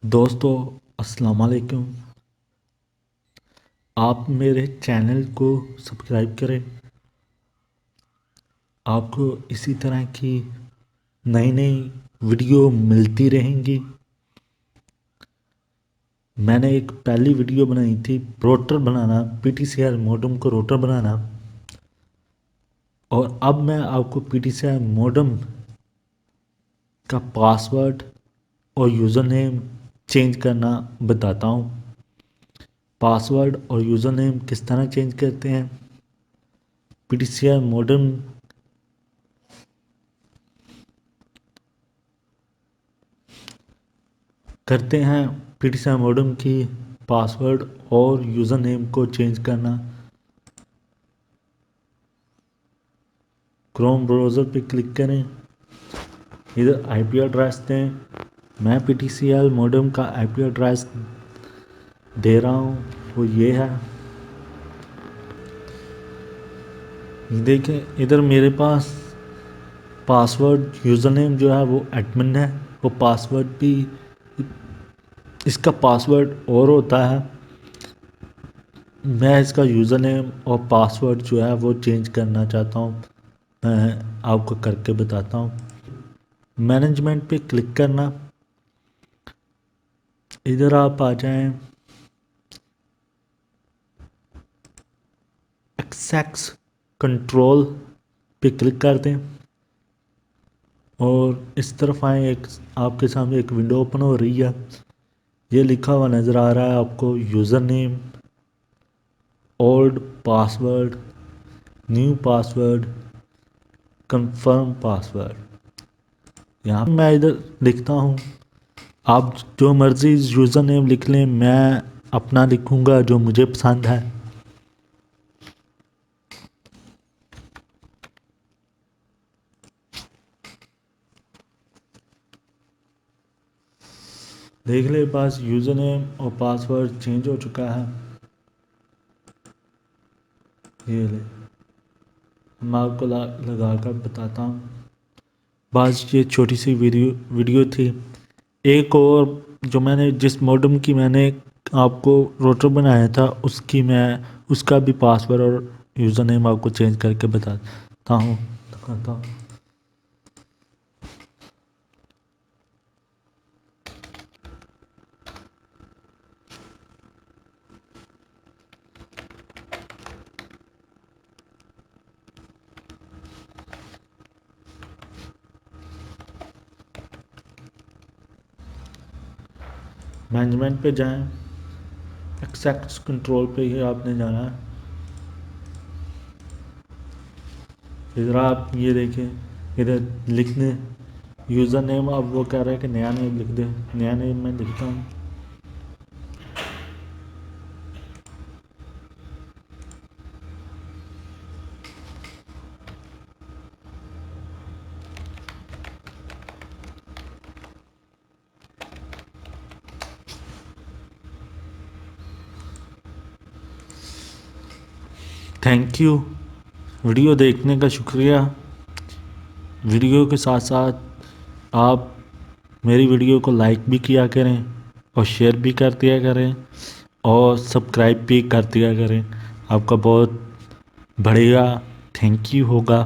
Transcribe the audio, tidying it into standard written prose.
दोस्तों, अस्सलाम वालेकुम। आप मेरे चैनल को सब्सक्राइब करें। आपको इसी तरह की नई नई वीडियो मिलती रहेंगी। मैंने एक पहली वीडियो बनाई थी रोटर बनाना, पीटीसीआर मॉडेम को रोटर बनाना। और अब मैं आपको पीटीसीआर मॉडेम का पासवर्ड और यूज़र नेम चेंज करना बताता हूँ। पासवर्ड और यूज़र नेम किस तरह चेंज करते हैं, पीटीसीआर मॉडेम करते हैं, पीटीसीआर मॉडेम की पासवर्ड और यूज़र नेम को चेंज करना। क्रोम ब्राउज़र पे क्लिक करें, इधर आईपी एड्रेस दें। मैं पीटीसीआर मॉडेम का आईपी एड्रेस दे रहा हूँ, वो ये है। देखें, इधर मेरे पास पासवर्ड यूज़र नेम जो है वो एडमिन है। वो पासवर्ड भी, इसका पासवर्ड और होता है। मैं इसका यूज़र नेम और पासवर्ड जो है वो चेंज करना चाहता हूँ। मैं आपको करके बताता हूँ। मैनेजमेंट पे क्लिक करना, इधर आप आ जाएं, एक्सेस कंट्रोल पे क्लिक कर दें और इस तरफ आए। एक आपके सामने एक विंडो ओपन हो रही है। ये लिखा हुआ नज़र आ रहा है आपको, user name, old password, new password, confirm password. यहाँ मैं इधर लिखता हूँ, आप जो मर्ज़ी यूज़र नेम लिख लें। मैं अपना लिखूँगा जो मुझे पसंद है। देख ले, पास यूज़र नेम और पासवर्ड चेंज हो चुका है। ये ले, मैं आपको लगा कर बताता हूँ। बस ये छोटी सी वीडियो थी। एक और जो मैंने जिस मॉडेम की मैंने आपको रोटर बनाया था, उसका भी पासवर्ड और यूज़र नेम आपको चेंज करके दिखाता हूँ। मैनेजमेंट पे जाएं, एक्सेस कंट्रोल पे ही आपने जाना है। इधर आप ये देखें, इधर लिखने यूज़र नेम, अब वो कह रहा है कि नया नेम लिख दे। नया नेम मैं लिखता हूँ। थैंक यू, वीडियो देखने का शुक्रिया। वीडियो के साथ साथ आप मेरी वीडियो को लाइक भी किया करें और शेयर भी कर दिया करें और सब्सक्राइब भी कर दिया करें। आपका बहुत बढ़िया थैंक यू होगा।